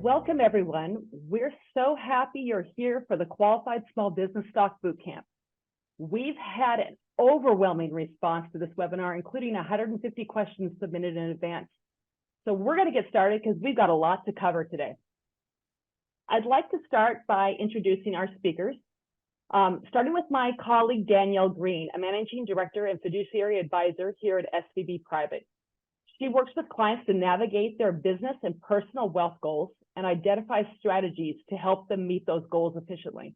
welcome everyone. We're so happy you're here for the Qualified Small Business Stock Bootcamp. We've had an overwhelming response to this webinar, including 150 questions submitted in advance. So we're going to get started because we've got a lot to cover today. I'd like to start by introducing our speakers, starting with my colleague, Danielle Greene, a Managing Director and Fiduciary Advisor here at SVB Private. She works with clients to navigate their business and personal wealth goals and identify strategies to help them meet those goals efficiently.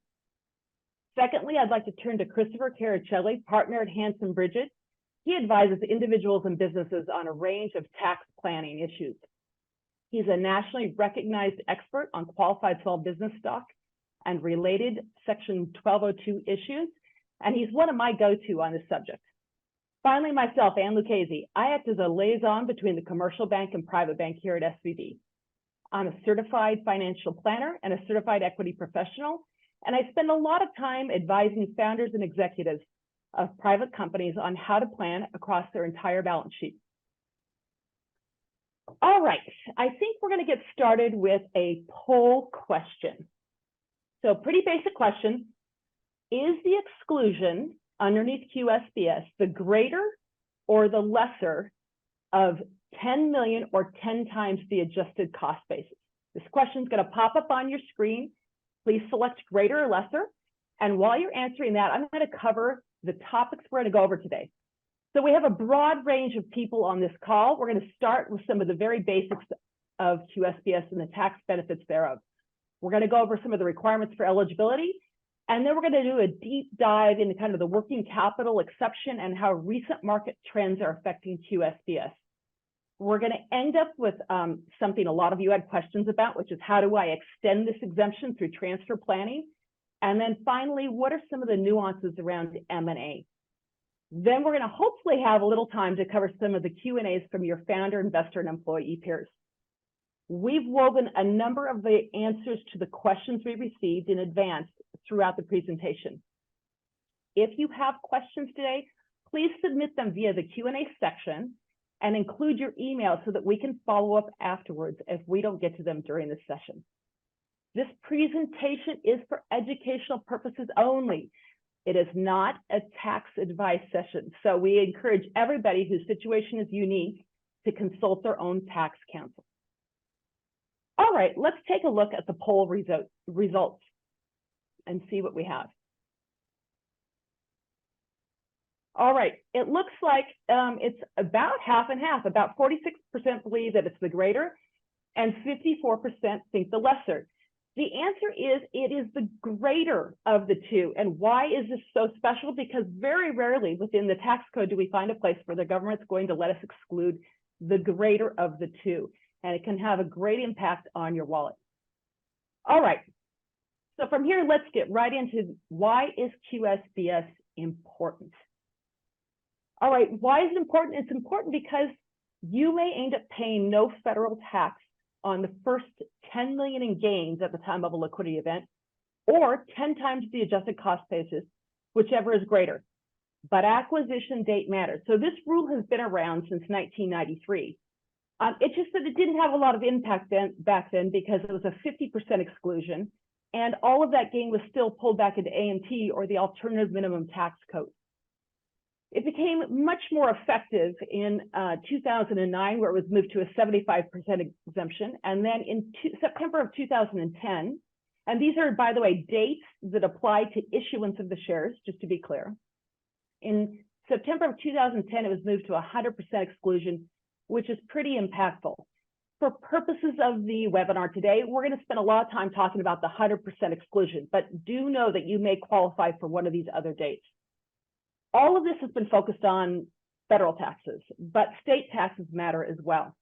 Secondly, I'd like to turn to Christopher Karachale, partner at Hanson, Bridgett. He advises individuals and businesses on a range of tax planning issues. He's a nationally recognized expert on qualified small business stock and related Section 1202 issues, and he's one of my go-to on this subject. Finally, myself, Ann Lucchesi, I act as a liaison between the commercial bank and private bank here at SVB. I'm a certified financial planner and a certified equity professional, and I spend a lot of time advising founders and executives of private companies on how to plan across their entire balance sheet. All right, I think we're going to get started with a poll question. So pretty basic question. Is the exclusion underneath QSBS the greater or the lesser of 10 million or 10 times the adjusted cost basis? This question is going to pop up on your screen. Please select greater or lesser. And while you're answering that, I'm going to cover the topics we're going to go over today. So we have a broad range of people on this call. We're going to start with some of the very basics of QSBS and the tax benefits thereof. We're going to go over some of the requirements for eligibility, and then we're going to do a deep dive into kind of the working capital exception and how recent market trends are affecting QSBS. We're going to end up with something a lot of you had questions about, which is how do I extend this exemption through transfer planning? And then finally, what are some of the nuances around M&A? Then we're going to hopefully have a little time to cover some of the Q&As from your founder, investor, and employee peers. We've woven a number of the answers to the questions we received in advance throughout the presentation. If you have questions today, please submit them via the Q&A section and include your email so that we can follow up afterwards if we don't get to them during this session. This presentation is for educational purposes only. It is not a tax advice session, so we encourage everybody whose situation is unique to consult their own tax counsel. All right, let's take a look at the poll results and see what we have. All right, it looks like it's about half and half. About 46% believe that it's the greater and 54% think the lesser. The answer is it is the greater of the two. And why is this so special? Because very rarely within the tax code do we find a place where the government's going to let us exclude the greater of the two. And it can have a great impact on your wallet. All right, so from here, let's get right into why is QSBS important? All right, why is it important? It's important because you may end up paying no federal tax on the first 10 million in gains at the time of a liquidity event, or 10 times the adjusted cost basis, whichever is greater. But acquisition date matters. So this rule has been around since 1993. It's just that it didn't have a lot of impact back then because it was a 50% exclusion, and all of that gain was still pulled back into AMT, or the alternative minimum tax code. It became much more effective in 2009, where it was moved to a 75% exemption, and then in September of 2010, and these are, by the way, dates that apply to issuance of the shares, just to be clear. In September of 2010, it was moved to 100% exclusion, which is pretty impactful. For purposes of the webinar today, we're going to spend a lot of time talking about the 100% exclusion, but do know that you may qualify for one of these other dates. All of this has been focused on federal taxes, but state taxes matter as well.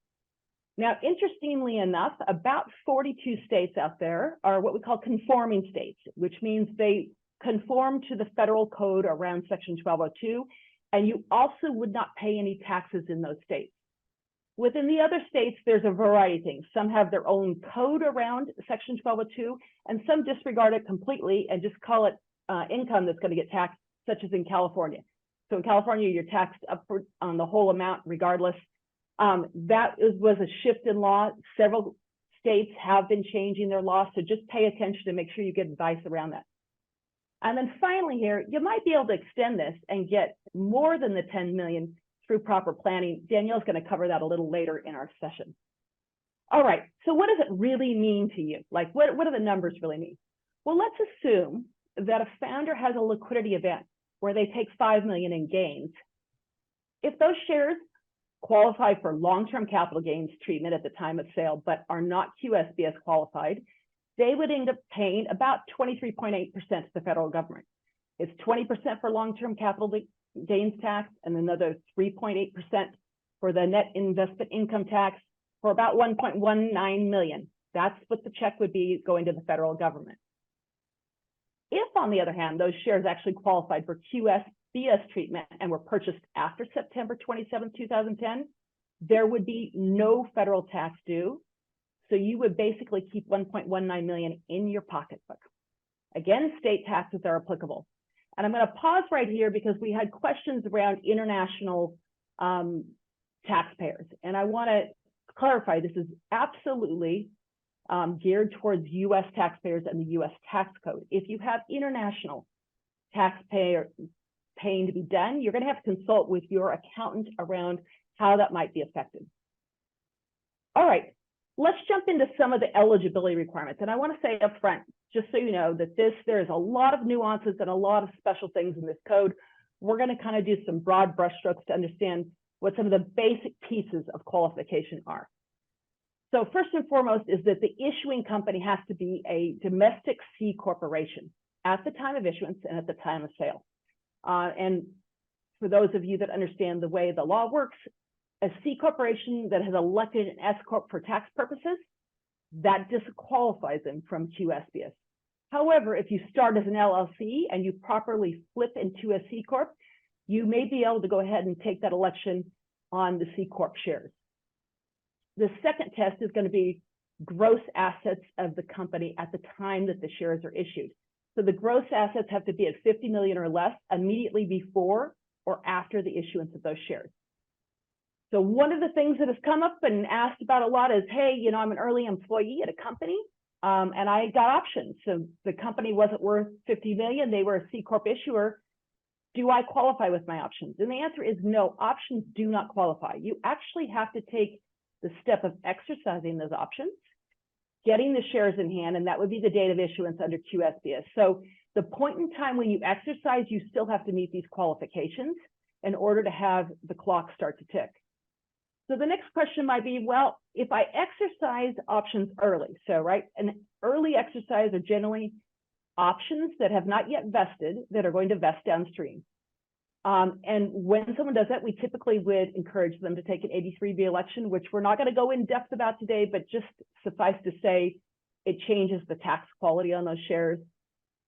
Now, interestingly enough, about 42 states out there are what we call conforming states, which means they conform to the federal code around Section 1202, and you also would not pay any taxes in those states. Within the other states, there's a variety of things. Some have their own code around Section 1202, and some disregard it completely and just call it income that's going to get taxed, such as in California. So in California, you're taxed upward on the whole amount regardless. That was a shift in law. Several states have been changing their laws, so just pay attention to make sure you get advice around that. And then finally here, you might be able to extend this and get more than the 10 million through proper planning. Danielle's going to cover that a little later in our session. All right, so what does it really mean to you? Like, what do the numbers really mean? Well, let's assume that a founder has a liquidity event where they take 5 million in gains. If those shares qualify for long-term capital gains treatment at the time of sale, but are not QSBS qualified, they would end up paying about 23.8% to the federal government. It's 20% for long-term capital gains tax and another 3.8% for the net investment income tax for about 1.19 million. That's what the check would be going to the federal government. If, on the other hand, those shares actually qualified for QSBS treatment and were purchased after September 27, 2010, there would be no federal tax due. So you would basically keep 1.19 million in your pocketbook. Again, state taxes are applicable. And I'm going to pause right here because we had questions around international taxpayers. And I want to clarify, this is absolutely geared towards U.S. taxpayers and the U.S. tax code. If you have international taxpayer paying to be done, you're going to have to consult with your accountant around how that might be affected. All right, let's jump into some of the eligibility requirements. And I want to say up front, just so you know, that there's a lot of nuances and a lot of special things in this code. We're going to kind of do some broad brushstrokes to understand what some of the basic pieces of qualification are. So first and foremost is that the issuing company has to be a domestic C corporation at the time of issuance and at the time of sale. And for those of you that understand the way the law works, a C corporation that has elected an S corp for tax purposes, that disqualifies them from QSBS. However, if you start as an LLC and you properly flip into a C corp, you may be able to go ahead and take that election on the C corp shares. The second test is going to be gross assets of the company at the time that the shares are issued. So the gross assets have to be at 50 million or less immediately before or after the issuance of those shares. So one of the things that has come up and asked about a lot is, hey, you know, I'm an early employee at a company and I got options. So the company wasn't worth 50 million, they were a C corp issuer. Do I qualify with my options? And the answer is no, options do not qualify. You actually have to take the step of exercising those options, getting the shares in hand, and that would be the date of issuance under QSBS. So the point in time when you exercise, you still have to meet these qualifications in order to have the clock start to tick. So the next question might be, well, if I exercise options early, so right, an early exercise are generally options that have not yet vested that are going to vest downstream. And when someone does that, we typically would encourage them to take an 83B election, which we're not going to go in depth about today, but just suffice to say, it changes the tax quality on those shares.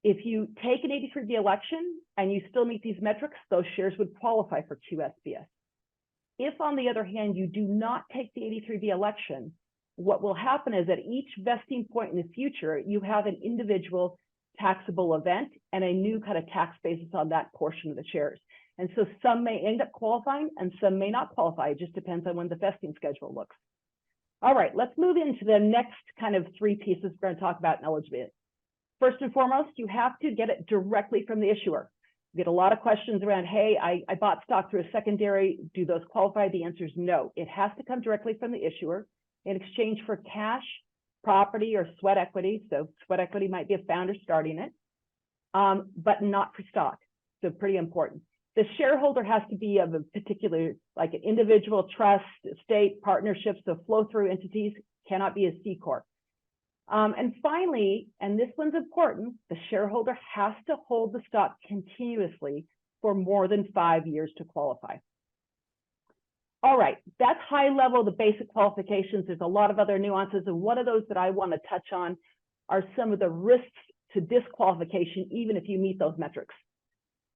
If you take an 83B election and you still meet these metrics, those shares would qualify for QSBS. If, on the other hand, you do not take the 83B election, what will happen is at each vesting point in the future, you have an individual taxable event and a new kind of tax basis on that portion of the shares. And so some may end up qualifying and some may not qualify. It just depends on when the vesting schedule looks. All right, let's move into the next kind of three pieces we're going to talk about in eligibility. First and foremost, you have to get it directly from the issuer. You get a lot of questions around, hey, I bought stock through a secondary. Do those qualify? The answer is no. It has to come directly from the issuer in exchange for cash, property, or sweat equity. So sweat equity might be a founder starting it, but not for stock. So pretty important. The shareholder has to be of a particular, like an individual, trust, estate, partnership, so flow-through entities, cannot be a C corp. And finally, and this one's important, the shareholder has to hold the stock continuously for more than 5 years to qualify. All right, that's high level, the basic qualifications. There's a lot of other nuances, and one of those that I want to touch on are some of the risks to disqualification, even if you meet those metrics.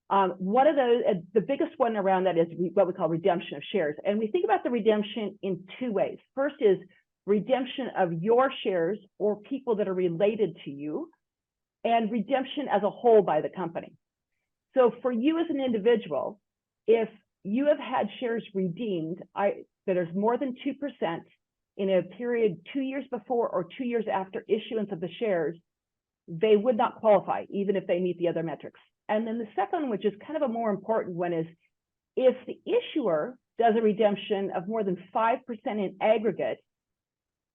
One of those, the biggest one around that is what we call redemption of shares. And we think about the redemption in two ways. First is redemption of your shares or people that are related to you, and redemption as a whole by the company. So for you as an individual, if you have had shares redeemed that is more than 2%, in a period 2 years before or 2 years after issuance of the shares, they would not qualify, even if they meet the other metrics. And then the second, which is kind of a more important one, is if the issuer does a redemption of more than 5% in aggregate,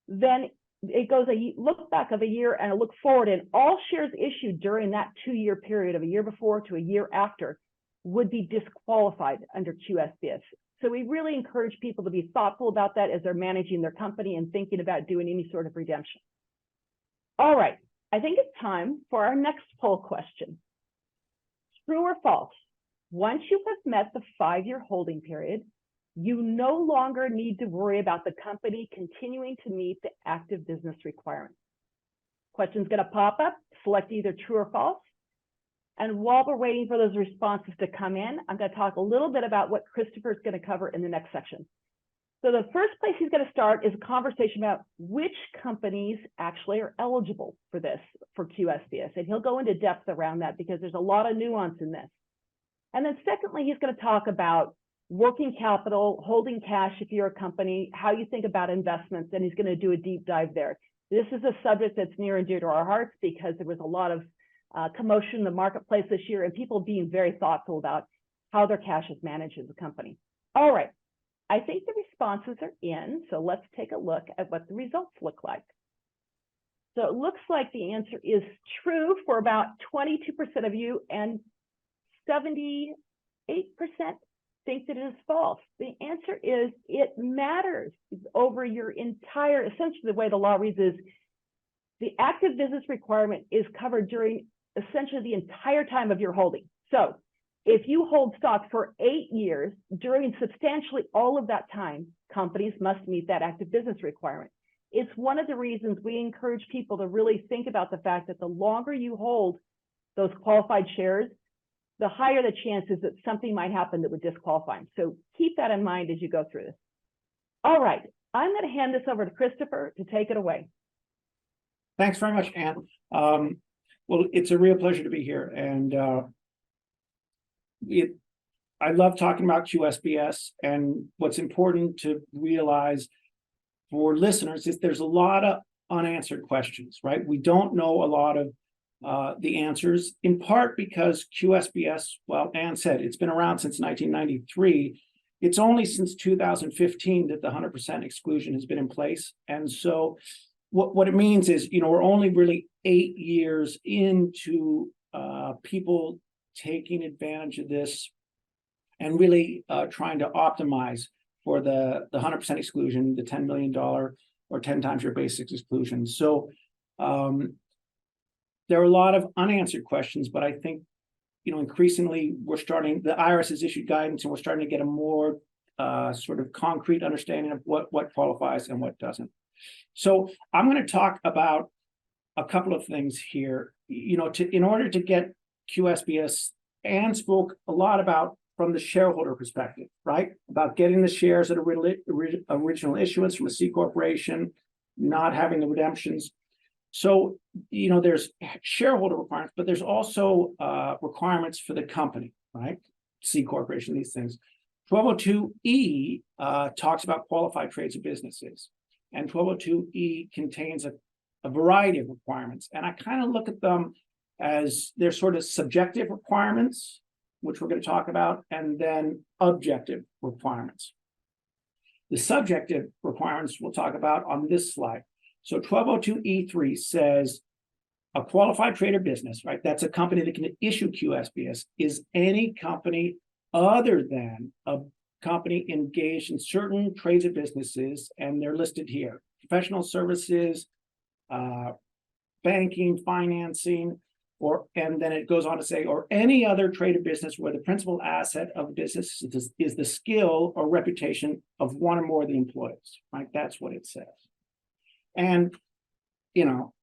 then it goes a look back of a year and a look forward, and all shares issued during that 2-year period of a year before to a year after would be disqualified under QSBS. So we really encourage people to be thoughtful about that as they're managing their company and thinking about doing any sort of redemption. All right, I think it's time for our next poll question. True or false? Once you have met the 5-year holding period, you no longer need to worry about the company continuing to meet the active business requirements. Question's going to pop up. Select either true or false. And while we're waiting for those responses to come in, I'm going to talk a little bit about what Christopher is going to cover in the next section. So the first place he's going to start is a conversation about which companies actually are eligible for this, for QSBS. And he'll go into depth around that because there's a lot of nuance in this. And then secondly, he's going to talk about working capital, holding cash if you're a company, how you think about investments, and he's going to do a deep dive there. This is a subject that's near and dear to our hearts because there was a lot of commotion in the marketplace this year and people being very thoughtful about how their cash is managed as a company. All right, I think the responses are in, so let's take a look at what the results look like. So it looks like the answer is true for about 22% of you, and 78% think that it is false. The answer is it matters over your entire, essentially the way the law reads is the active business requirement is covered during essentially the entire time of your holding. So if you hold stock for 8 years, during substantially all of that time, companies must meet that active business requirement. It's one of the reasons we encourage people to really think about the fact that the longer you hold those qualified shares, the higher the chances that something might happen that would disqualify them. So keep that in mind as you go through this. All right, I'm going to hand this over to Christopher to take it away. Thanks very much, Anne. Well, it's a real pleasure to be here. And I love talking about QSBS. And what's important to realize for listeners is there's a lot of unanswered questions, right? We don't know a lot of the answers, in part because QSBS, well, Anne said, it's been around since 1993. It's only since 2015 that the 100% exclusion has been in place. And so what it means is, you know, we're only really 8 years into people taking advantage of this and really trying to optimize for the 100% exclusion, the $10 million or 10 times your basic exclusion. So there are a lot of unanswered questions, but I think, you know, increasingly the IRS has issued guidance and we're starting to get a more sort of concrete understanding of what qualifies and what doesn't. So I'm going to talk about a couple of things here. You know, in order to get QSBS, Anne spoke a lot about from the shareholder perspective, right? About getting the shares at original issuance from a C corporation, not having the redemptions. So, you know, there's shareholder requirements, but there's also requirements for the company, right? C corporation, these things. 1202E talks about qualified trades and businesses. And 1202E contains a variety of requirements. And I kind of look at them as they're sort of subjective requirements, which we're going to talk about, and then objective requirements. The subjective requirements we'll talk about on this slide. So 1202E3 says a qualified trade or business, right? That's a company that can issue QSBS, is any company other than a company engaged in certain trades and businesses, and they're listed here: professional services, banking, financing, and then it goes on to say, or any other trade or business where the principal asset of the business is the skill or reputation of one or more of the employees, right? That's what it says. And, you know,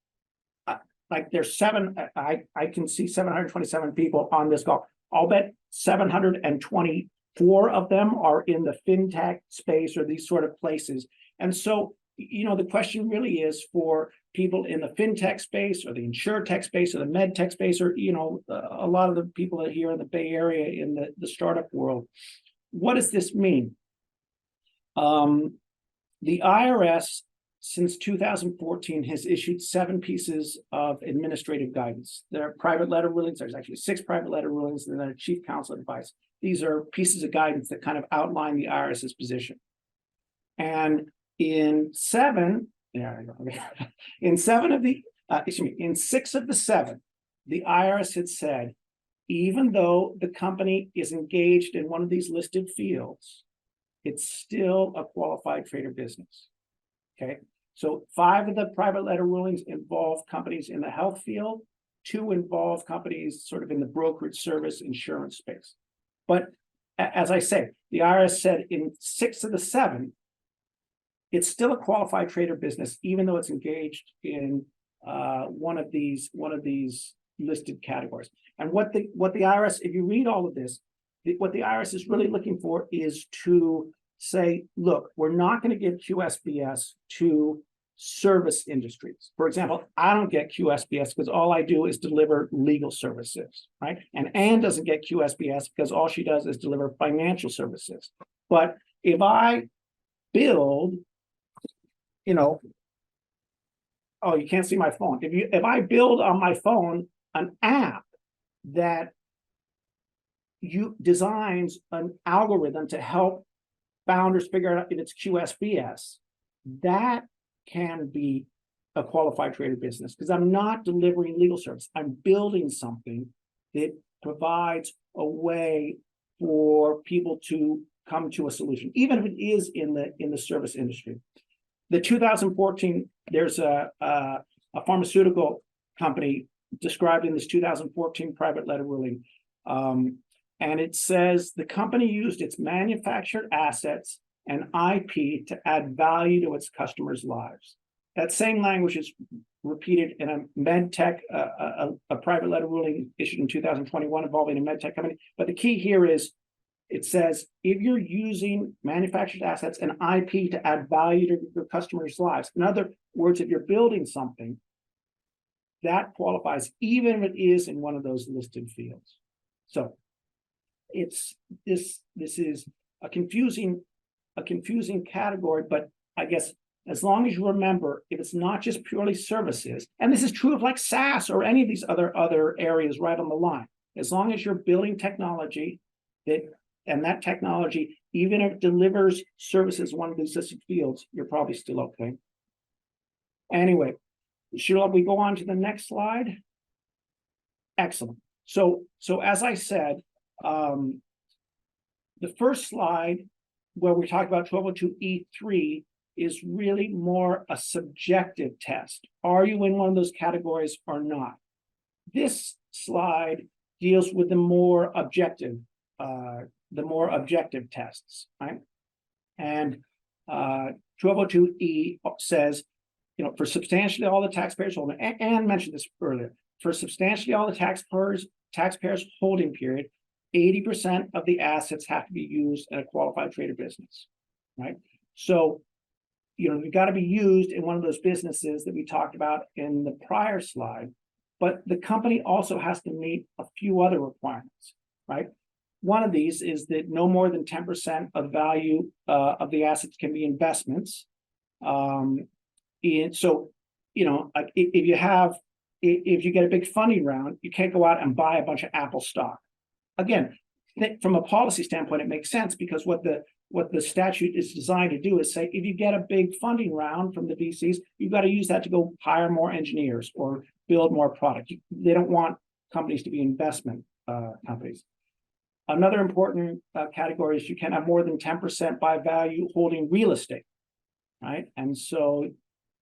like there's I can see 727 people on this call. I'll bet 724 of them are in the fintech space or these sort of places. And so, you know, the question really is for people in the fintech space or the insurtech space or the medtech space, or, you know, a lot of the people that are here in the Bay Area in the startup world. What does this mean? The IRS, since 2014, has issued 7 pieces of administrative guidance. There are private letter rulings. There's actually 6 private letter rulings, and then a chief counsel advice. These are pieces of guidance that kind of outline the IRS's position. And in 7, in 7 of the, in 6 of the 7, the IRS had said, even though the company is engaged in one of these listed fields, it's still a qualified trader business. Okay, so 5 of the private letter rulings involve companies in the health field, 2 involve companies sort of in the brokerage service insurance space. But as I say, the IRS said in 6 of the 7, it's still a qualified trader business, even though it's engaged in one of these listed categories. And what the IRS, if you read all of this, what the IRS is really looking for is to say, look, we're not going to give QSBS to service industries. For example, I don't get QSBS because all I do is deliver legal services, right? And Anne doesn't get QSBS because all she does is deliver financial services. But if I build, oh, you can't see my phone. If I build on my phone an app that designs an algorithm to help founders figure out if it's QSBS, that can be a qualified trader business because I'm not delivering legal service. I'm building something that provides a way for people to come to a solution, even if it is in the service industry. The 2014, there's a pharmaceutical company described in this 2014 private letter ruling. And it says the company used its manufactured assets and IP to add value to its customers' lives. That same language is repeated in a medtech, a private letter ruling issued in 2021 involving a medtech company. But the key here is it says if you're using manufactured assets and IP to add value to your customers' lives, in other words, if you're building something, that qualifies even if it is in one of those listed fields. So this is a confusing category, but I guess as long as you remember, if it's not just purely services, and this is true of like SaaS or any of these other areas right on the line, as long as you're building technology and that technology, even if it delivers services in one of these listed fields, you're probably still okay. Anyway, should we go on to the next slide? Excellent. So as I said, the first slide where we talk about 1202E3 is really more a subjective test. Are you in one of those categories or not? This slide deals with the more objective tests, right? And 1202E says, for substantially all the taxpayers holding, and Anne mentioned this earlier, for substantially all the taxpayers holding period, 80% of the assets have to be used in a qualified trader business, right? So, you've got to be used in one of those businesses that we talked about in the prior slide, but the company also has to meet a few other requirements, right? One of these is that no more than 10% of value of the assets can be investments. So, if you get a big funding round, you can't go out and buy a bunch of Apple stock. Again, from a policy standpoint, it makes sense because what the statute is designed to do is say, if you get a big funding round from the VCs, you've got to use that to go hire more engineers or build more product. They don't want companies to be investment companies. Another important category is you can't have more than 10% by value holding real estate, right? And so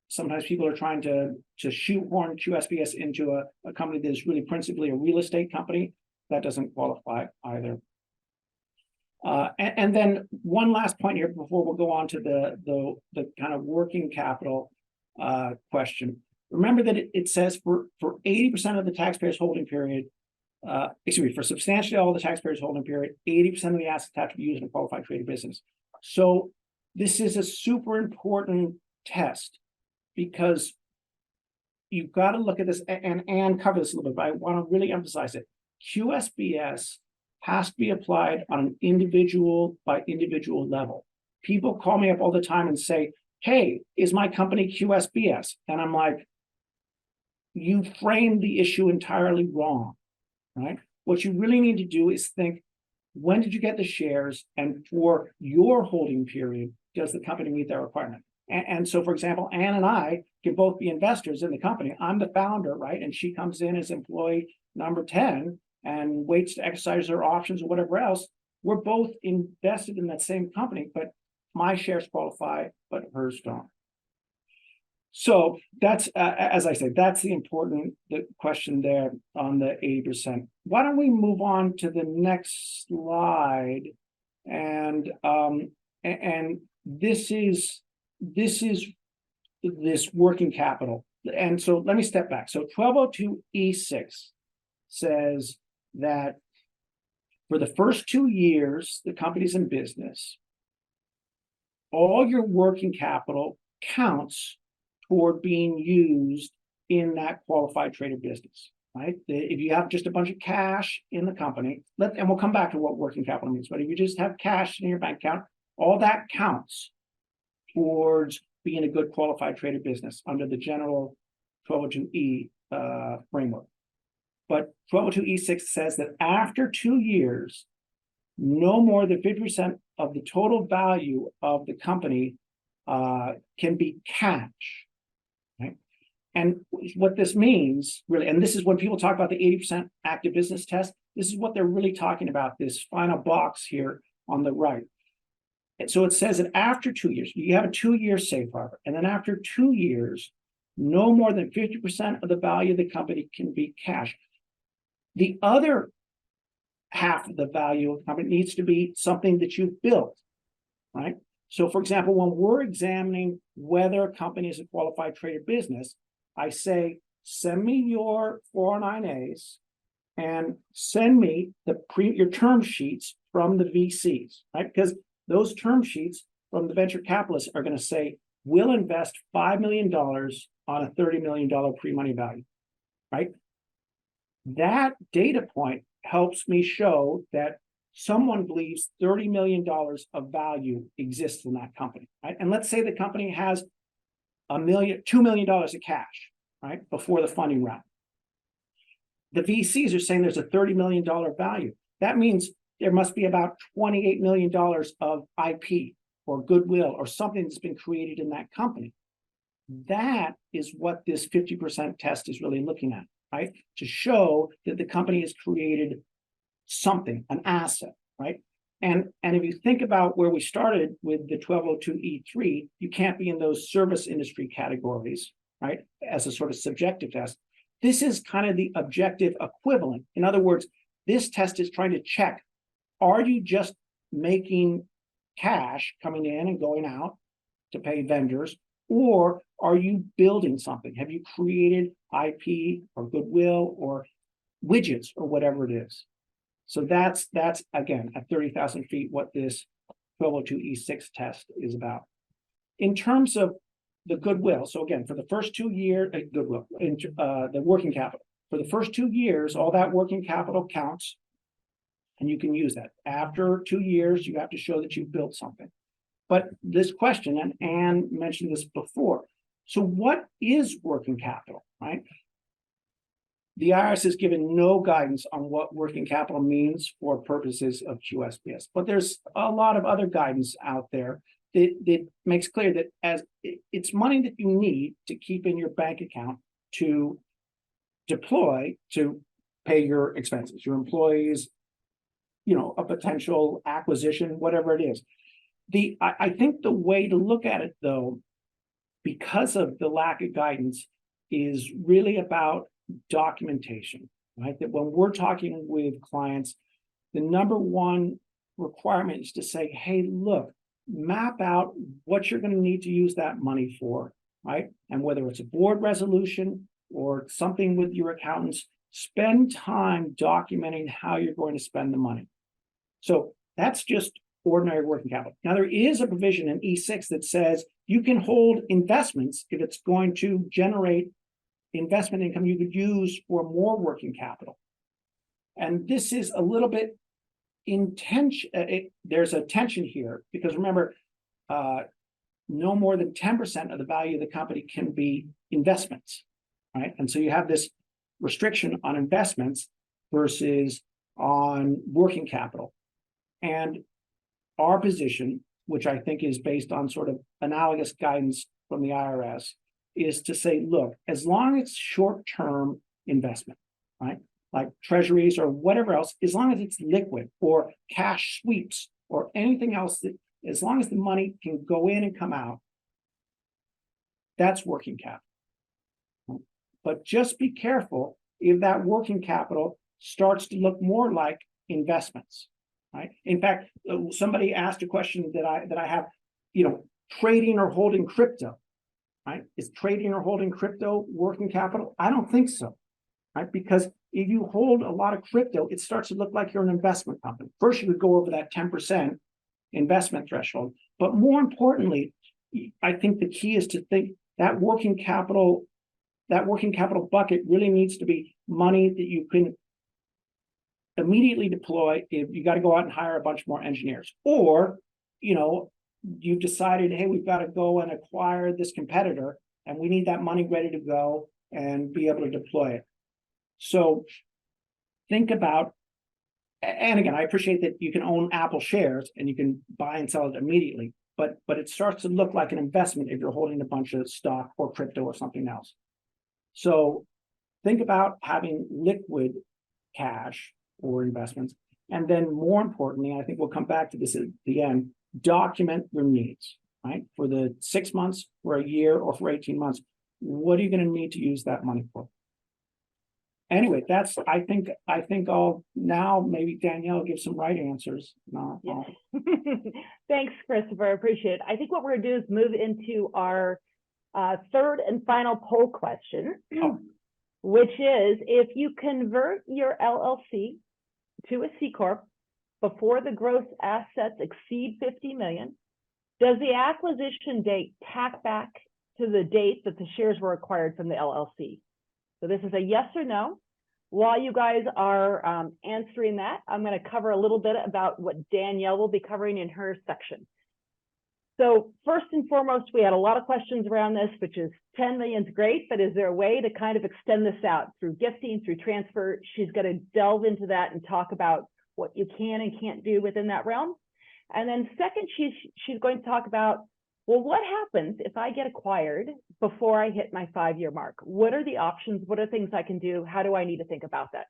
sometimes people are trying to shoehorn QSBS into a company that is really principally a real estate company. That doesn't qualify either. And then one last point here before we'll go on to the kind of working capital question. Remember that it says for 80% of the taxpayers holding period, for substantially all the taxpayers holding period, 80% of the assets have to be used in a qualified trader business. So this is a super important test because you've got to look at this and cover this a little bit, but I want to really emphasize it. QSBS has to be applied on an individual by individual level. People call me up all the time and say, hey, is my company QSBS? And I'm like, you framed the issue entirely wrong, right? What you really need to do is think, when did you get the shares? And for your holding period, does the company meet that requirement? And so, for example, Ann and I can both be investors in the company. I'm the founder, right? And she comes in as employee number 10 and waits to exercise her options or whatever else. We're both invested in that same company, but my shares qualify, but hers don't. So that's, as I said, that's the important question there on the 80%. Why don't we move on to the next slide? And this is this working capital. And so let me step back. So 1202E6 says that for the first 2 years the company's in business, all your working capital counts toward being used in that qualified trader business, right? If you have just a bunch of cash in the company, and we'll come back to what working capital means, but if you just have cash in your bank account, all that counts towards being a good qualified trader business under the general 1202E framework. But 1202E6 says that after 2 years, no more than 50% of the total value of the company can be cash, right? And what this means, really, and this is when people talk about the 80% active business test, this is what they're really talking about, this final box here on the right. And so it says that after 2 years, you have a 2-year safe harbor, and then after 2 years, no more than 50% of the value of the company can be cash. The other half of the value of the company needs to be something that you've built, right? So, for example, when we're examining whether a company is a qualified trader business, I say, send me your 409As and send me your term sheets from the VCs, right? Because those term sheets from the venture capitalists are going to say, we'll invest $5 million on a $30 million pre-money value, right? That data point helps me show that someone believes $30 million of value exists in that company, right? And let's say the company has $2 million of cash, right, before the funding round. The VCs are saying there's a $30 million value. That means there must be about $28 million of IP or goodwill or something that's been created in that company. That is what this 50% test is really looking at, right? To show that the company has created something, an asset, right? And if you think about where we started with the 1202E3, you can't be in those service industry categories, right? As a sort of subjective test. This is kind of the objective equivalent. In other words, this test is trying to check, are you just making cash coming in and going out to pay vendors, or are you building something? Have you created IP or goodwill or widgets or whatever it is? So that's again, at 30,000 feet, what this 1202E6 test is about. In terms of the goodwill, so again, for the first 2 years, goodwill, the working capital. For the first 2 years, all that working capital counts, and you can use that. After 2 years, you have to show that you've built something. But this question, and Anne mentioned this before, so what is working capital, right? The IRS has given no guidance on what working capital means for purposes of QSBS, but there's a lot of other guidance out there that makes clear that as it's money that you need to keep in your bank account to deploy to pay your expenses, your employees, you know, a potential acquisition, whatever it is. I think the way to look at it, though, because of the lack of guidance, is really about documentation, right? That when we're talking with clients, the number one requirement is to say, hey, look, map out what you're going to need to use that money for, right? And whether it's a board resolution or something with your accountants, spend time documenting how you're going to spend the money. So that's just ordinary working capital. Now, there is a provision in E6 that says you can hold investments if it's going to generate investment income you could use for more working capital. And this is a little bit in tension. There's a tension here because remember, no more than 10% of the value of the company can be investments, right? And so you have this restriction on investments versus on working capital. And our position, which I think is based on sort of analogous guidance from the IRS, is to say, look, as long as it's short-term investment, right? Like treasuries or whatever else, as long as it's liquid or cash sweeps or anything else, that as long as the money can go in and come out, that's working capital. But just be careful if that working capital starts to look more like investments, right? In fact, somebody asked a question that I have, trading or holding crypto, right? Is trading or holding crypto working capital? I don't think so, right? Because if you hold a lot of crypto, it starts to look like you're an investment company. First, you would go over that 10% investment threshold. But more importantly, I think the key is to think that working capital bucket really needs to be money that you can immediately deploy if you got to go out and hire a bunch more engineers, or you've decided, hey, we've got to go and acquire this competitor and we need that money ready to go and be able to deploy it. So think about, and again, I appreciate that you can own Apple shares and you can buy and sell it immediately, but it starts to look like an investment if you're holding a bunch of stock or crypto or something else. So think about having liquid cash or investments. And then more importantly, I think we'll come back to this at the end, document your needs, right? For the 6 months, for a year, or for 18 months, what are you going to need to use that money for? Anyway, that's, I think I'll now maybe Danielle give some right answers. No, yeah. Thanks, Christopher. I appreciate it. I think what we're going to do is move into our third and final poll question, which is, if you convert your LLC to a C Corp before the gross assets exceed 50 million, does the acquisition date tack back to the date that the shares were acquired from the LLC? So this is a yes or no. While you guys are answering that, I'm going to cover a little bit about what Danielle will be covering in her section. So first and foremost, we had a lot of questions around this, which is 10 million is great, but is there a way to kind of extend this out through gifting, through transfer? She's going to delve into that and talk about what you can and can't do within that realm. And then second, she's going to talk about, well, what happens if I get acquired before I hit my 5-year mark? What are the options? What are things I can do? How do I need to think about that?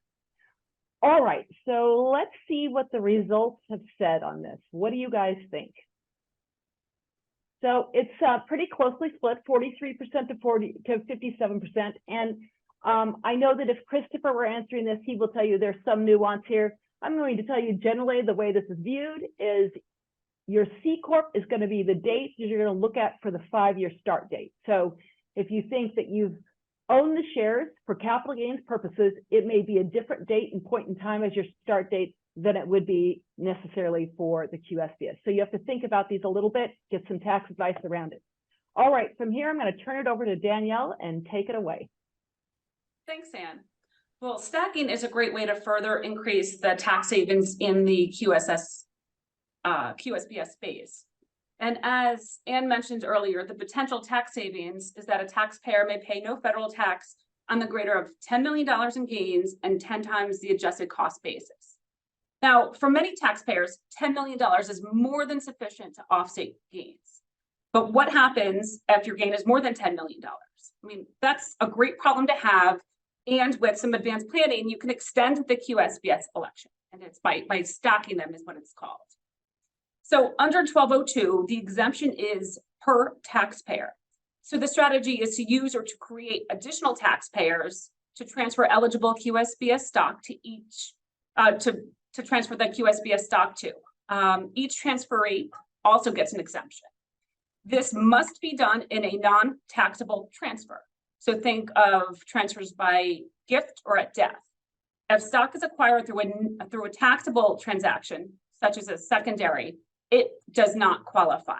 All right, so let's see what the results have said on this. What do you guys think? So it's pretty closely split, 43% to 57%. And I know that if Christopher were answering this, he will tell you there's some nuance here. I'm going to tell you generally the way this is viewed is your C Corp is going to be the date that you're going to look at for the 5-year start date. So if you think that you've owned the shares for capital gains purposes, it may be a different date and point in time as your start date than it would be necessarily for the QSBS. So you have to think about these a little bit, get some tax advice around it. All right, from here, I'm going to turn it over to Danielle and take it away. Thanks, Ann. Well, stacking is a great way to further increase the tax savings in the QSBS space. And as Ann mentioned earlier, the potential tax savings is that a taxpayer may pay no federal tax on the greater of $10 million in gains and 10 times the adjusted cost basis. Now, for many taxpayers, $10 million is more than sufficient to offset gains. But what happens if your gain is more than $10 million? I mean, that's a great problem to have. And with some advanced planning, you can extend the QSBS election. And it's by stacking them is what it's called. So under 1202, the exemption is per taxpayer. So the strategy is to use or to create additional taxpayers to transfer eligible QSBS stock to each, to transfer the QSBS stock to. Each transferee also gets an exemption. This must be done in a non-taxable transfer. So think of transfers by gift or at death. If stock is acquired through a taxable transaction, such as a secondary, it does not qualify.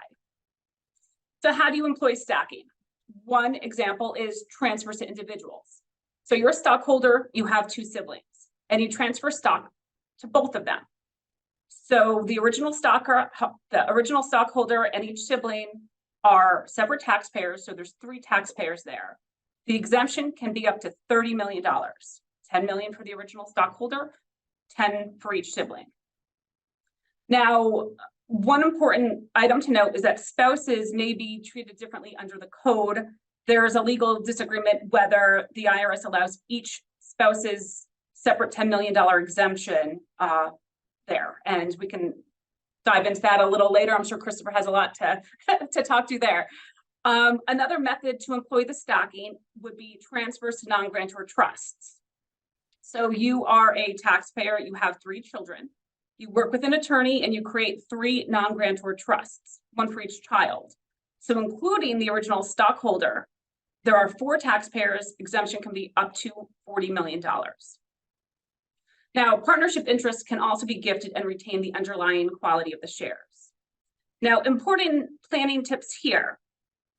So how do you employ stacking? One example is transfers to individuals. So you're a stockholder, you have 2 siblings, and you transfer stock to both of them. So the original stockholder and each sibling are separate taxpayers, so there's 3 taxpayers there. The exemption can be up to $30 million, 10 million for the original stockholder, 10 for each sibling. Now, one important item to note is that spouses may be treated differently under the code. There is a legal disagreement whether the IRS allows each spouse's separate $10 million exemption there, and we can dive into that a little later. I'm sure Christopher has a lot to, to talk to there. Another method to employ the stocking would be transfers to non-grantor trusts. So you are a taxpayer, you have 3 children, you work with an attorney and you create 3 non-grantor trusts, 1 for each child. So including the original stockholder, there are 4 taxpayers, exemption can be up to $40 million. Now, partnership interests can also be gifted and retain the underlying quality of the shares. Now, important planning tips here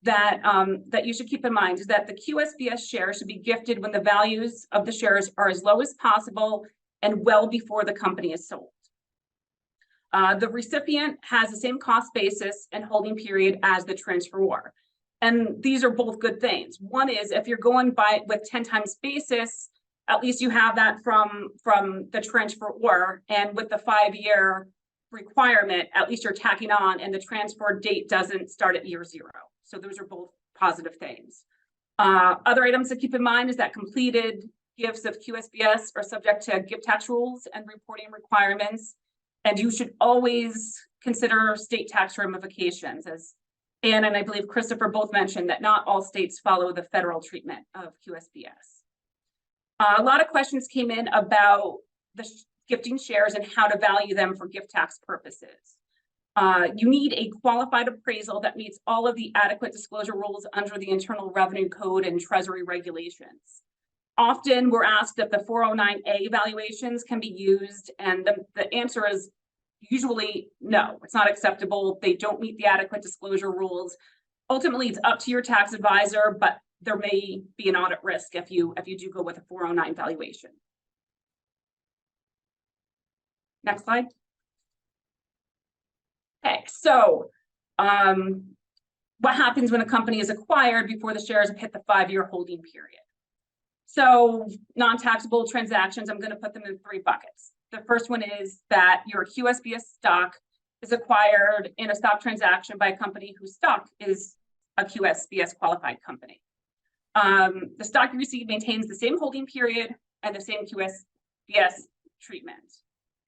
that, that you should keep in mind is that the QSBS shares should be gifted when the values of the shares are as low as possible and well before the company is sold. The recipient has the same cost basis and holding period as the transferor. And these are both good things. One is if you're going by with 10 times basis, at least you have that from the transferor, and with the 5-year requirement, at least you're tacking on and the transfer date doesn't start at year 0. So those are both positive things. Other items to keep in mind is that completed gifts of QSBS are subject to gift tax rules and reporting requirements. And you should always consider state tax ramifications, as Anne and I believe Christopher both mentioned that not all states follow the federal treatment of QSBS. A lot of questions came in about the gifting shares and how to value them for gift tax purposes. You need a qualified appraisal that meets all of the adequate disclosure rules under the Internal Revenue Code and Treasury regulations. Often we're asked if the 409A valuations can be used, and the answer is usually no, it's not acceptable. They don't meet the adequate disclosure rules. Ultimately, it's up to your tax advisor, but there may be an audit risk if you do go with a 409 valuation. Next slide. Okay, so what happens when a company is acquired before the shares have hit the 5-year holding period? So non-taxable transactions, I'm going to put them in 3 buckets. The first one is that your QSBS stock is acquired in a stock transaction by a company whose stock is a QSBS qualified company. The stock you receive maintains the same holding period and the same QSBS treatment.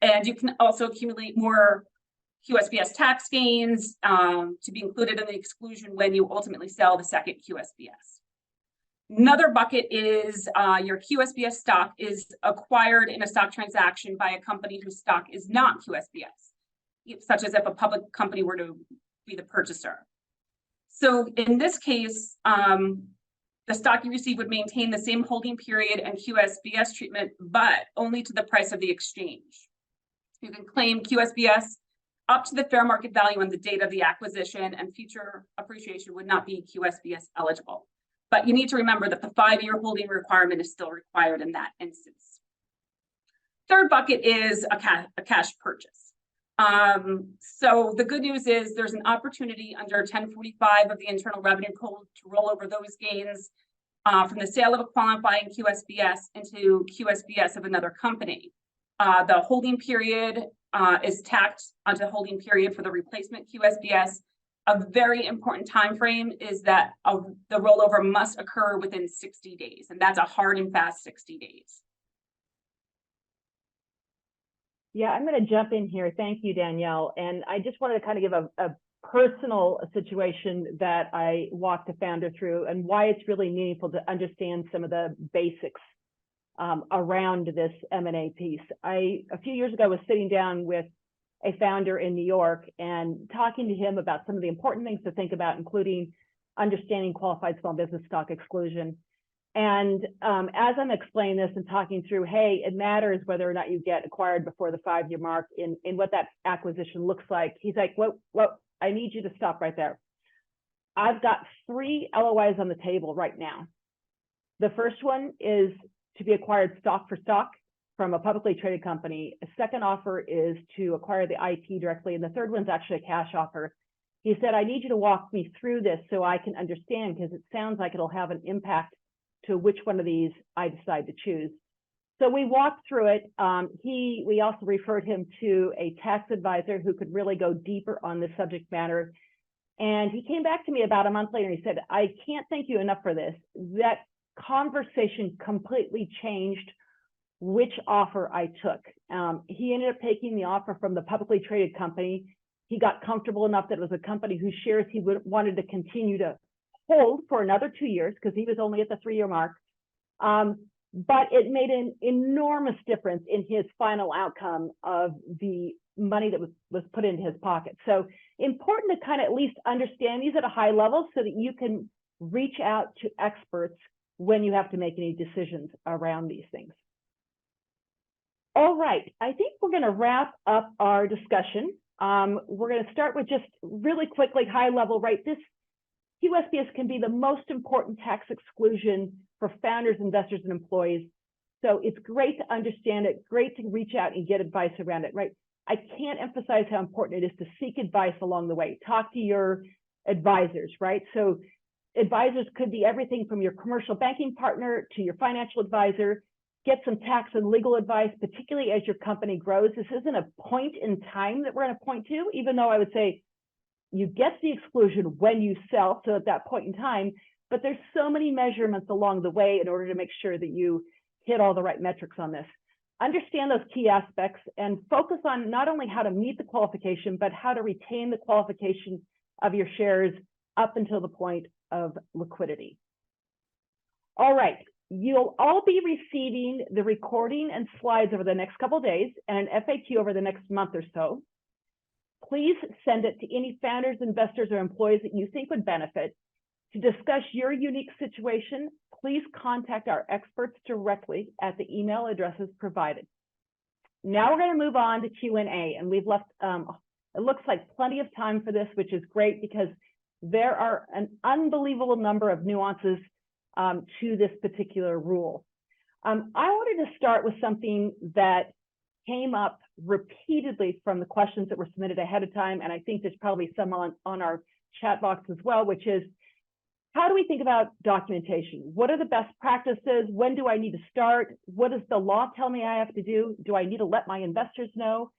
And you can also accumulate more QSBS tax gains to be included in the exclusion when you ultimately sell the second QSBS. Another bucket is your QSBS stock is acquired in a stock transaction by a company whose stock is not QSBS, such as if a public company were to be the purchaser. So in this case, the stock you receive would maintain the same holding period and QSBS treatment, but only to the price of the exchange. You can claim QSBS up to the fair market value on the date of the acquisition, and future appreciation would not be QSBS eligible. But you need to remember that the 5-year holding requirement is still required in that instance. Third bucket is a cash purchase. So the good news is there's an opportunity under 1045 of the Internal Revenue Code to roll over those gains from the sale of a qualifying QSBS into QSBS of another company. The holding period is tacked onto the holding period for the replacement QSBS. A very important time frame is that the rollover must occur within 60 days, and that's a hard and fast 60 days. Yeah, I'm going to jump in here. Thank you, Danielle. And I just wanted to kind of give a personal situation that I walked a founder through and why it's really meaningful to understand some of the basics around this M&A piece. A few years ago was sitting down with a founder in New York and talking to him about some of the important things to think about, including understanding qualified small business stock exclusion. And as I'm explaining this and talking through, hey, it matters whether or not you get acquired before the 5-year mark in what that acquisition looks like. He's like, well, I need you to stop right there. I've got 3 LOIs on the table right now. The first one is to be acquired stock for stock from a publicly traded company. A second offer is to acquire the IP directly. And the third one's actually a cash offer. He said, I need you to walk me through this so I can understand, because it sounds like it'll have an impact to which one of these I decide to choose. So we walked through it. We also referred him to a tax advisor who could really go deeper on this subject matter. And he came back to me about a month later and he said, I can't thank you enough for this. That conversation completely changed which offer I took. He ended up taking the offer from the publicly traded company. He got comfortable enough that it was a company whose shares he wanted to continue to hold for another 2 years, because he was only at the 3-year mark. But it made an enormous difference in his final outcome of the money that was put into his pocket. So important to kind of at least understand these at a high level so that you can reach out to experts when you have to make any decisions around these things. All right, I think we're going to wrap up our discussion. We're going to start with just really quickly, high level, right? This QSBS can be the most important tax exclusion for founders, investors, and employees. So it's great to understand it, great to reach out and get advice around it, right? I can't emphasize how important it is to seek advice along the way. Talk to your advisors, right? So advisors could be everything from your commercial banking partner to your financial advisor. Get some tax and legal advice, particularly as your company grows. This isn't a point in time that we're going to point to, even though I would say you get the exclusion when you sell, so at that point in time, but there's so many measurements along the way in order to make sure that you hit all the right metrics on this. Understand those key aspects and focus on not only how to meet the qualification, but how to retain the qualification of your shares up until the point of liquidity. All right, you'll all be receiving the recording and slides over the next couple of days and an FAQ over the next month or so. Please send it to any founders, investors, or employees that you think would benefit. To discuss your unique situation, please contact our experts directly at the email addresses provided. Now we're going to move on to Q&A, and we've left, it looks like plenty of time for this, which is great because there are an unbelievable number of nuances to this particular rule. I wanted to start with something that came up repeatedly from the questions that were submitted ahead of time, and I think there's probably some on our chat box as well, which is, how do we think about documentation? What are the best practices? When do I need to start? What does the law tell me I have to do? Do I need to let my investors know?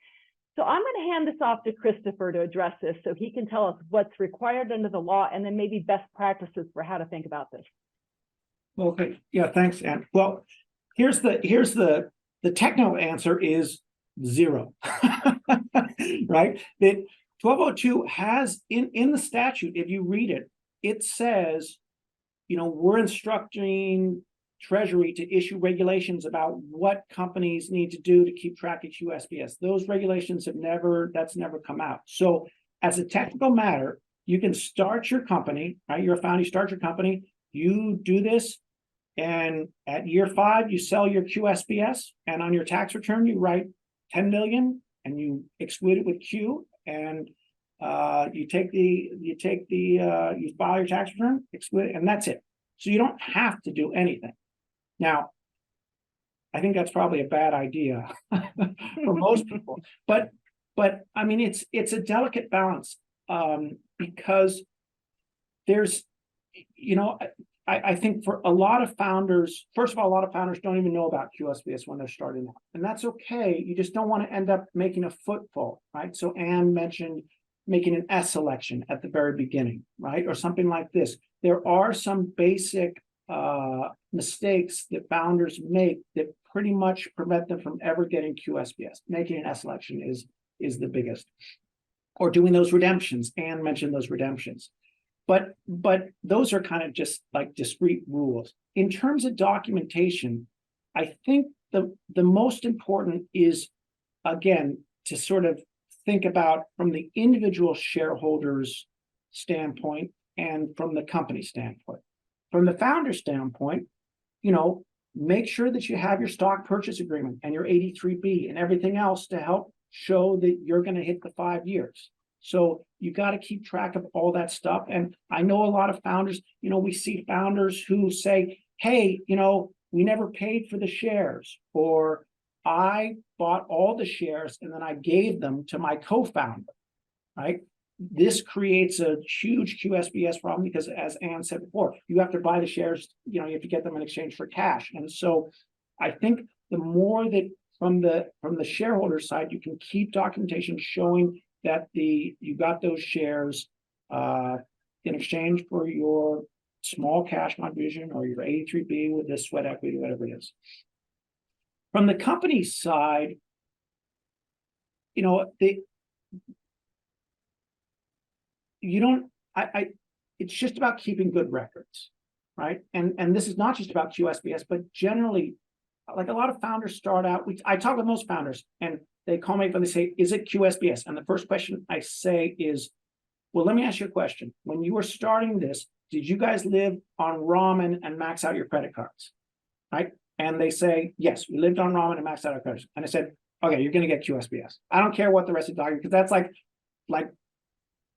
So I'm going to hand this off to Christopher to address this so he can tell us what's required under the law and then maybe best practices for how to think about this. Okay, yeah, thanks, Ann. Well, here's the technical answer is 0, right? That 1202 has in the statute, if you read it, it says, you know, we're instructing Treasury to issue regulations about what companies need to do to keep track of QSBS. Those regulations that's never come out. So as a technical matter, you can start your company, right? You're a founder, you start your company, you do this, and at year 5, you sell your QSBS, and on your tax return, you write 10 million and you exclude it with Q, and you file your tax return, exclude it, and that's it. So you don't have to do anything. Now, I think that's probably a bad idea for most people, but I mean, it's a delicate balance because there's, you know, I think for a lot of founders, first of all, a lot of founders don't even know about QSBS when they're starting out, and that's okay. You just don't want to end up making a footfall, right? So Anne mentioned making an S selection at the very beginning, right? Or something like this. There are some basic mistakes that founders make that pretty much prevent them from ever getting QSBS. Making an S selection is the biggest. Or doing those redemptions. Anne mentioned those redemptions. But those are kind of just like discrete rules. In terms of documentation, I think the most important is, again, to sort of think about from the individual shareholders' standpoint and from the company standpoint. From the founder standpoint, you know, make sure that you have your stock purchase agreement and your 83B and everything else to help show that you're going to hit the 5 years. So you got to keep track of all that stuff. And I know a lot of founders, you know, we see founders who say, hey, you know, we never paid for the shares, or I bought all the shares and then I gave them to my co-founder, right? this creates a huge QSBS problem because, as Ann said before, you have to buy the shares, you know, you have to get them in exchange for cash. And so I think the more that from the shareholder side, you can keep documentation showing that you got those shares in exchange for your small cash contribution or your 83B with the sweat equity, whatever it is. From the company side, you know, it's just about keeping good records, right? And this is not just about QSBS, but generally, like a lot of founders start out, I talk with most founders and they call me and they say, is it QSBS? And the first question I say is, well, let me ask you a question. When you were starting this, did you guys live on ramen and max out your credit cards, right? And they say, yes, we lived on ramen and maxed out our credits. And I said, okay, you're going to get QSBS. I don't care what the rest of the document, because that's like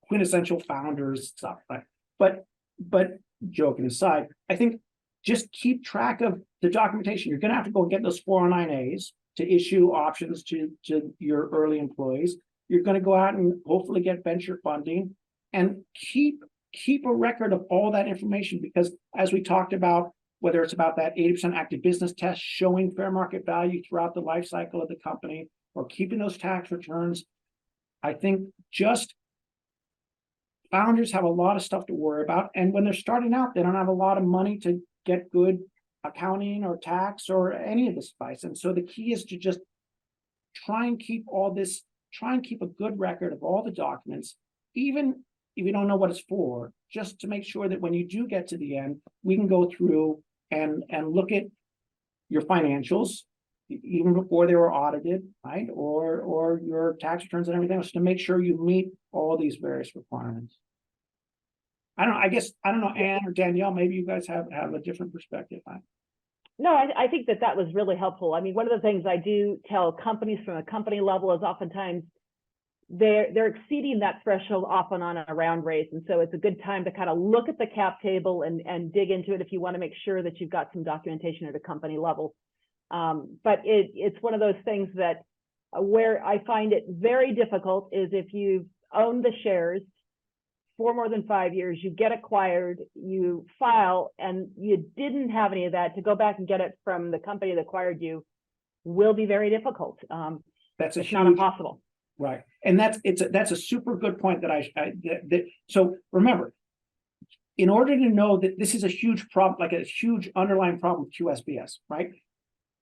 quintessential founders stuff, right? But joking aside, I think just keep track of the documentation. You're going to have to go get those 409As to issue options to your early employees. You're going to go out and hopefully get venture funding, and keep a record of all that information, because as we talked about, whether it's about that 80% active business test showing fair market value throughout the life cycle of the company, or keeping those tax returns, I think just founders have a lot of stuff to worry about. And when they're starting out, they don't have a lot of money to get good accounting or tax or any of this advice. And so the key is to just try and keep a good record of all the documents, even if you don't know what it's for, just to make sure that when you do get to the end, we can go through and look at your financials, even before they were audited, right? Or your tax returns and everything else, to make sure you meet all these various requirements. I don't know, Ann or Danielle, maybe you guys have a different perspective on it. No, I think that was really helpful. I mean, one of the things I do tell companies from a company level is oftentimes they're exceeding that threshold often on a round raise. And so it's a good time to kind of look at the cap table and dig into it if you want to make sure that you've got some documentation at a company level. But it's one of those things that where I find it very difficult is if you've owned the shares for more than 5 years, you get acquired, you file, and you didn't have any of that, to go back and get it from the company that acquired you will be very difficult. It's not impossible. Right. And that's a super good point so remember, in order to know that this is a huge problem, like a huge underlying problem with QSBS, right?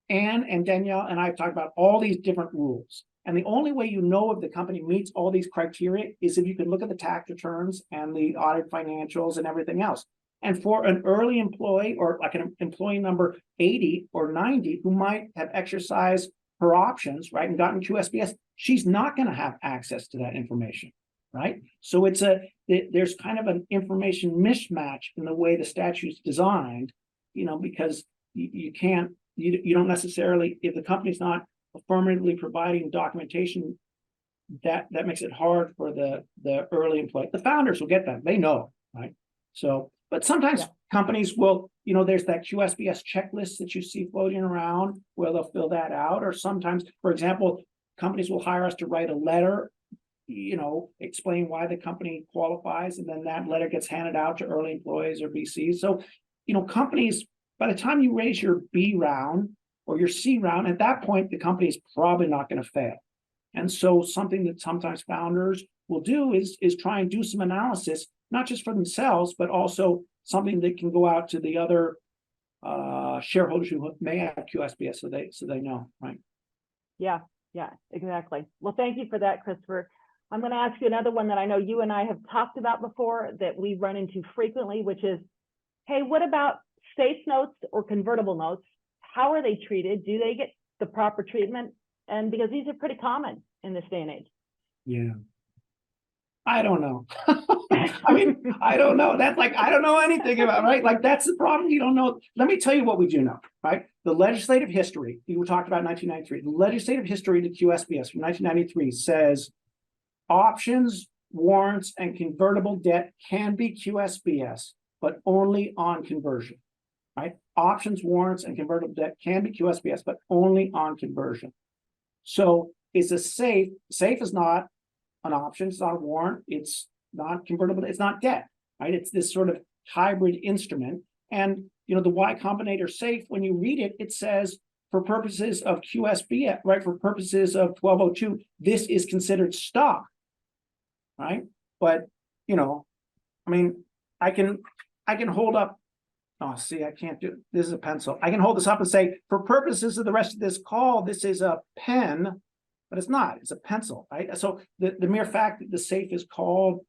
Ann and Danielle and I have talked about all these different rules. And the only way you know if the company meets all these criteria is if you can look at the tax returns and the audit financials and everything else. And for an early employee, or like an employee number 80 or 90 who might have exercised her options, right, and gotten QSBS, she's not going to have access to that information, right? So there's kind of an information mismatch in the way the statute's designed, you know, because you don't necessarily, if the company's not affirmatively providing documentation, that makes it hard for the early employee. The founders will get that, they know, right? So, but sometimes companies will, you know, there's that QSBS checklist that you see floating around where they'll fill that out. Or sometimes, for example, companies will hire us to write a letter, you know, explain why the company qualifies, and then that letter gets handed out to early employees or VCs. So, you know, companies, by the time you raise your B round or your C round, at that point, the company is probably not going to fail. And so something that sometimes founders will do is try and do some analysis, not just for themselves, but also something that can go out to the other shareholders who may have QSBS, so they know, right? Yeah, exactly. Well, thank you for that, Christopher. I'm going to ask you another one that I know you and I have talked about before that we run into frequently, which is, hey, what about safe notes or convertible notes? How are they treated? Do they get the proper treatment? And because these are pretty common in this day and age. Yeah. I don't know. I mean, I don't know. That's like, I don't know anything about, right? Like, that's the problem. You don't know. Let me tell you what we do know, right? The legislative history, you talked about 1993, the legislative history to QSBS from 1993 says options, warrants, and convertible debt can be QSBS, but only on conversion, right? Options, warrants, and convertible debt can be QSBS, but only on conversion. So it's a safe is not an option, it's not a warrant, it's not convertible, it's not debt, right? It's this sort of hybrid instrument. And, the Y Combinator safe, when you read it, it says for purposes of QSBS, right? For purposes of 1202, this is considered stock, right? But, I mean, I can hold up. Oh, see, I can't do, this is a pencil. I can hold this up and say, for purposes of the rest of this call, this is a pen, but it's not, it's a pencil, right? So the mere fact that the safe is called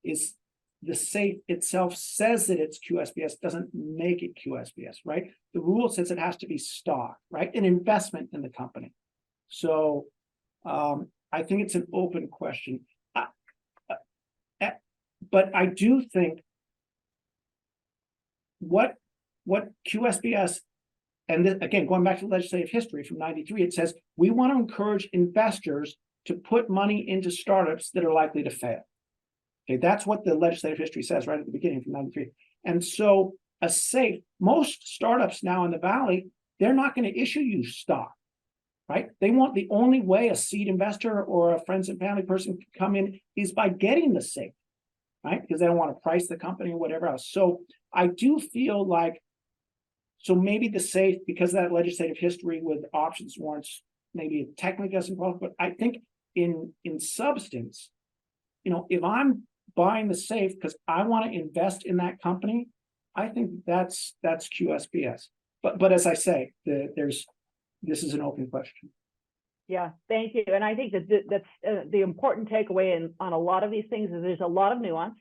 is, the safe itself says that it's QSBS, doesn't make it QSBS, right? The rule says it has to be stock, right? An investment in the company. So I think it's an open question. But I do think what QSBS, and this, again, going back to legislative history from 93, it says we want to encourage investors to put money into startups that are likely to fail. Okay, that's what the legislative history says right at the beginning from 93. And so a safe, most startups now in the Valley, they're not going to issue you stock, right? They want, the only way a seed investor or a friends and family person can come in is by getting the safe, right? Because they don't want to price the company or whatever else. So I do feel like, so maybe the safe, because of that legislative history with options warrants, maybe it technically doesn't qualify, but I think in substance, if I'm buying the safe because I want to invest in that company, I think that's QSBS. But as I say, this is an open question. Yeah, thank you. And I think that's the important takeaway on a lot of these things is there's a lot of nuance,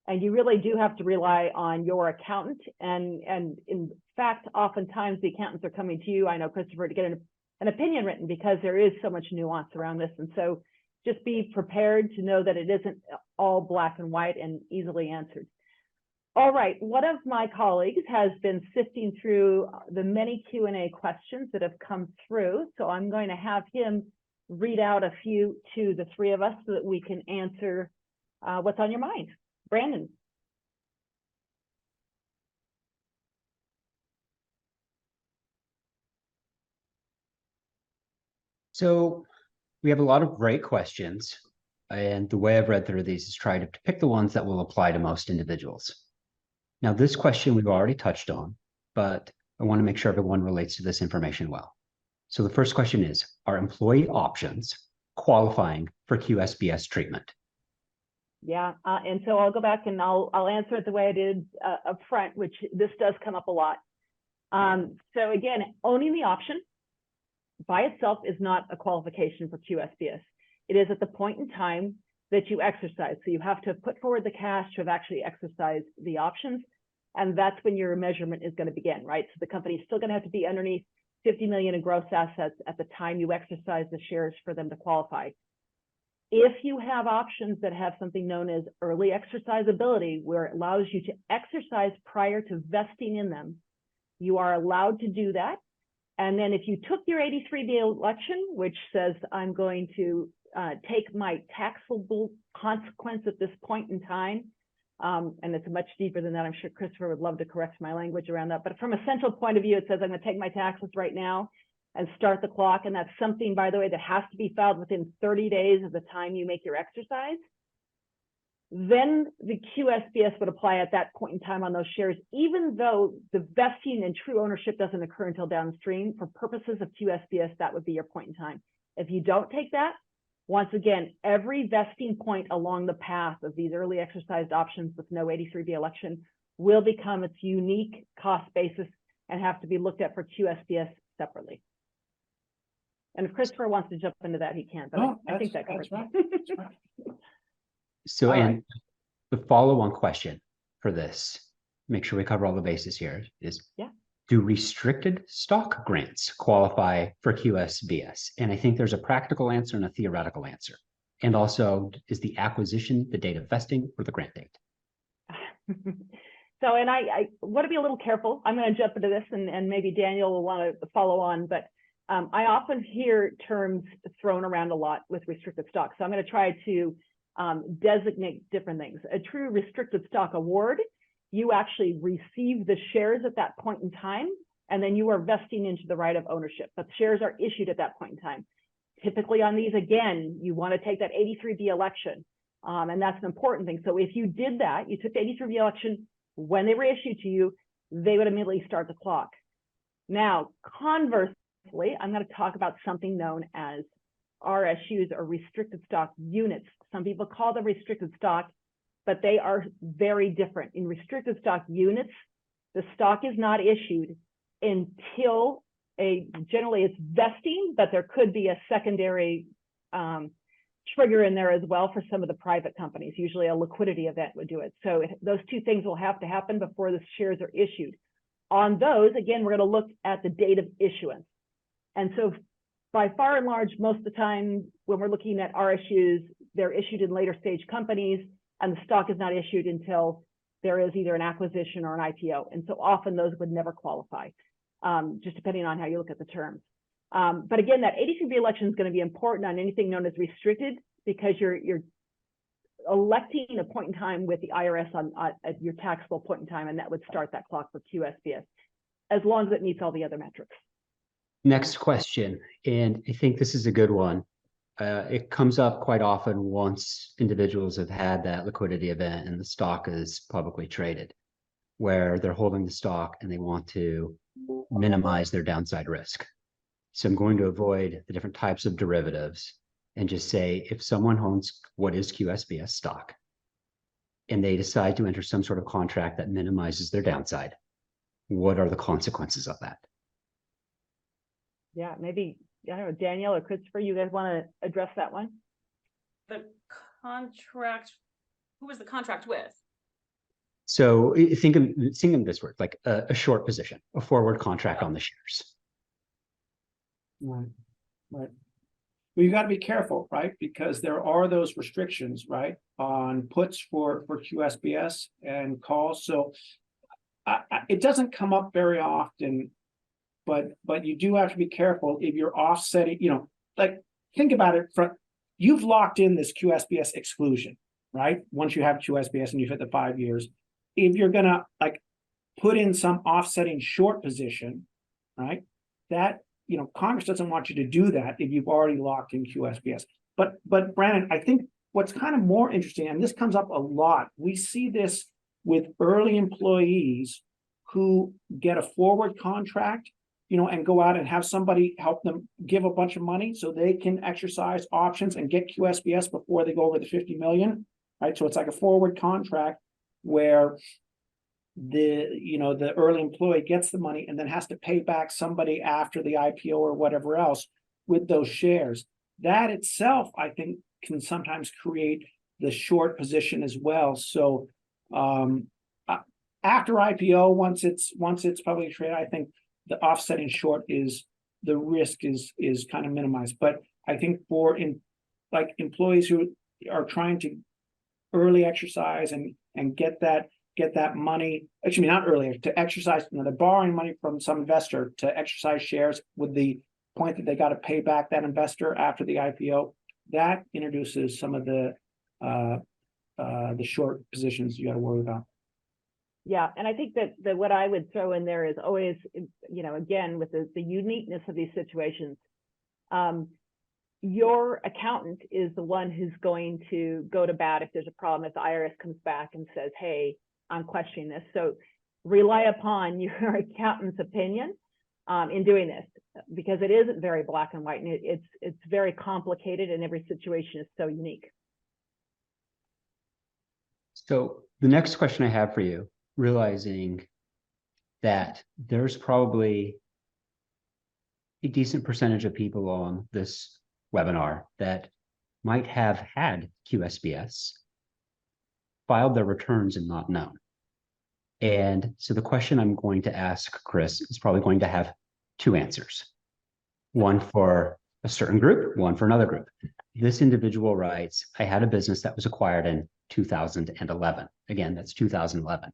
and you really do have to rely on your accountant. And in fact, oftentimes the accountants are coming to you, I know, Christopher, to get an opinion written because there is so much nuance around this. And so just be prepared to know that it isn't all black and white and easily answered. All right, one of my colleagues has been sifting through the many Q&A questions that have come through. So I'm going to have him read out a few to the three of us so that we can answer what's on your mind. Brandon. So we have a lot of great questions, and the way I've read through these is try to pick the ones that will apply to most individuals. Now, this question we've already touched on, but I want to make sure everyone relates to this information well. So the first question is, are employee options qualifying for QSBS treatment? Yeah, and so I'll go back and I'll answer it the way I did up front, which this does come up a lot. So again, owning the option by itself is not a qualification for QSBS. It is at the point in time that you exercise. So you have to put forward the cash to have actually exercised the options. And that's when your measurement is going to begin, right? So the company is still going to have to be underneath 50 million in gross assets at the time you exercise the shares for them to qualify. If you have options that have something known as early exercisability, where it allows you to exercise prior to vesting in them, you are allowed to do that. And then if you took your 83-day election, which says I'm going to take my taxable consequence at this point in time, and it's much deeper than that. I'm sure Christopher would love to correct my language around that. But from a central point of view, it says I'm going to take my taxes right now and start the clock. And that's something, by the way, that has to be filed within 30 days of the time you make your exercise. Then the QSBS would apply at that point in time on those shares, even though the vesting and true ownership doesn't occur until downstream. For purposes of QSBS, that would be your point in time. If you don't take that, once again, every vesting point along the path of these early exercised options with no 83B election will become its unique cost basis and have to be looked at for QSBS separately. And if Christopher wants to jump into that, he can, but I think that covers it. Right. So, All and right. the follow-on question for this, make sure we cover all the bases here, is do restricted stock grants qualify for QSBS? And I think there's a practical answer and a theoretical answer. And also, is the acquisition the date of vesting or the grant date? So, and I want to be a little careful. I'm going to jump into this, and maybe Daniel will want to follow on, but I often hear terms thrown around a lot with restricted stock. So I'm going to try to designate different things. A true restricted stock award, you actually receive the shares at that point in time, and then you are vesting into the right of ownership, but shares are issued at that point in time. typically on these, again, you want to take that 83B election. And that's an important thing. So if you did that, you took the 83B election when they were issued to you, they would immediately start the clock. Now, conversely, I'm going to talk about something known as RSUs, or restricted stock units. Some people call them restricted stock, but they are very different. In restricted stock units, the stock is not issued until generally it's vesting, but there could be a secondary trigger in there as well for some of the private companies. Usually a liquidity event would do it. So those two things will have to happen before the shares are issued. On those, again, we're going to look at the date of issuance. And so by far and large, most of the time when we're looking at RSUs, they're issued in later stage companies, and the stock is not issued until there is either an acquisition or an IPO. And so often those would never qualify, just depending on how you look at the terms. But again, that 83B election is going to be important on anything known as restricted, because you're electing a point in time with the IRS at your taxable point in time, and that would start that clock for QSBS, as long as it meets all the other metrics. Next question, and I think this is a good one. It comes up quite often once individuals have had that liquidity event and the stock is publicly traded, where they're holding the stock and they want to minimize their downside risk. So I'm going to avoid the different types of derivatives and just say, if someone owns what is QSBS stock and they decide to enter some sort of contract that minimizes their downside, what are the consequences of that? Yeah, maybe, I don't know, Danielle or Christopher, you guys want to address that one? The contract, who was the contract with? So think of this word, like a short position, a forward contract on the shares. Right. Well, you got to be careful, right? Because there are those restrictions, right, on puts for QSBS and calls. So it doesn't come up very often. But you do have to be careful if you're offsetting, like think about it, you've locked in this QSBS exclusion, right? Once you have QSBS and you've hit the 5 years, if you're gonna like put in some offsetting short position, right? That, Congress doesn't want you to do that if you've already locked in QSBS. But Brandon, I think what's kind of more interesting, and this comes up a lot, we see this with early employees who get a forward contract, and go out and have somebody help them give a bunch of money so they can exercise options and get QSBS before they go over the 50 million, right? So it's like a forward contract where the early employee gets the money and then has to pay back somebody after the IPO or whatever else with those shares. That itself, I think, can sometimes create the short position as well. So after IPO, once it's publicly traded, I think the offsetting short is the risk is kind of minimized. But I think for employees who are trying to early exercise and get that money, actually not earlier, to exercise, they're borrowing money from some investor to exercise shares with the point that they got to pay back that investor after the IPO. That introduces some of the short positions you got to worry about. Yeah, and I think that what I would throw in there is always, again, with the uniqueness of these situations, your accountant is the one who's going to go to bat if there's a problem, if the IRS comes back and says, hey, I'm questioning this. So rely upon your accountant's opinion in doing this, because it isn't very black and white, and it's very complicated, and every situation is so unique. So the next question I have for you, realizing that there's probably a decent percentage of people on this webinar that might have had QSBS, filed their returns and not known. And so the question I'm going to ask Chris is probably going to have two answers. One for a certain group, one for another group. This individual writes, I had a business that was acquired in 2011. Again, that's 2011.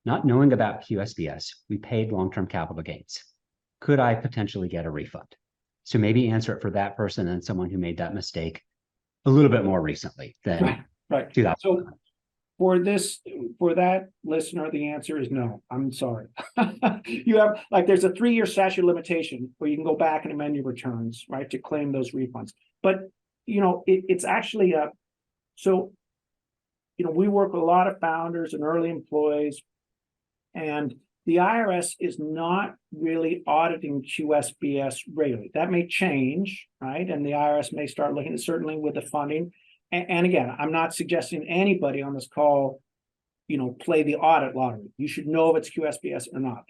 Not knowing about QSBS, we paid long-term capital gains. Could I potentially get a refund? So maybe answer it for that person and someone who made that mistake a little bit more recently than Right. 2011. For that listener, the answer is no. I'm sorry. You have, like, there's a 3-year statute of limitation where you can go back and amend your returns, right, to claim those refunds. But, it's actually so, we work with a lot of founders and early employees, and the IRS is not really auditing QSBS regularly. That may change, right? And the IRS may start looking at, certainly with the funding. And again, I'm not suggesting anybody on this call, play the audit lottery. You should know if it's QSBS or not.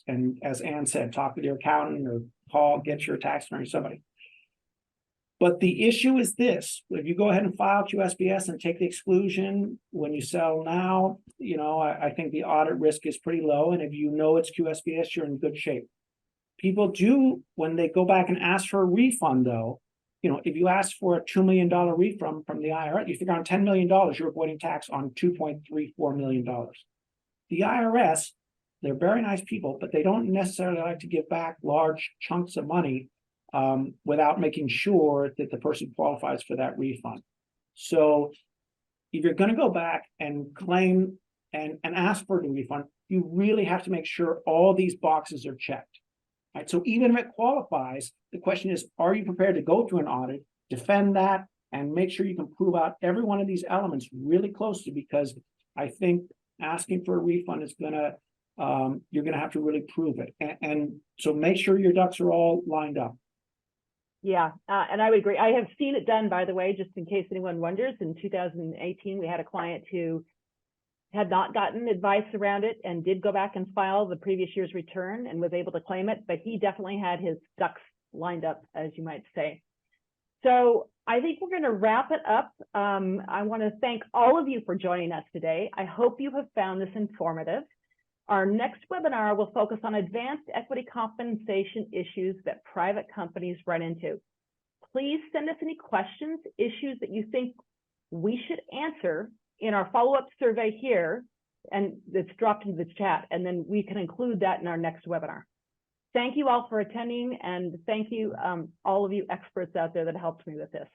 And as Ann said, talk with your accountant or call, get your tax attorney, somebody. But the issue is this: if you go ahead and file QSBS and take the exclusion when you sell now, I think the audit risk is pretty low. And if you know it's QSBS, you're in good shape. People do, when they go back and ask for a refund, though, if you ask for a $2 million refund from the IRS, you figure on $10 million, you're avoiding tax on $2.34 million. The IRS, they're very nice people, but they don't necessarily like to give back large chunks of money without making sure that the person qualifies for that refund. So if you're going to go back and claim and ask for the refund, you really have to make sure all these boxes are checked. Right, so even if it qualifies, the question is, are you prepared to go through an audit, defend that, and make sure you can prove out every one of these elements really closely? Because I think asking for a refund is you're gonna have to really prove it. And so make sure your ducks are all lined up. Yeah, and I would agree. I have seen it done, by the way, just in case anyone wonders. In 2018, we had a client who had not gotten advice around it and did go back and file the previous year's return and was able to claim it, but he definitely had his ducks lined up, as you might say. So I think we're going to wrap it up. I want to thank all of you for joining us today. I hope you have found this informative. Our next webinar will focus on advanced equity compensation issues that private companies run into. Please send us any questions, issues that you think we should answer in our follow-up survey here, and it's dropped into the chat, and then we can include that in our next webinar. Thank you all for attending, and thank you, all of you experts out there that helped me with this.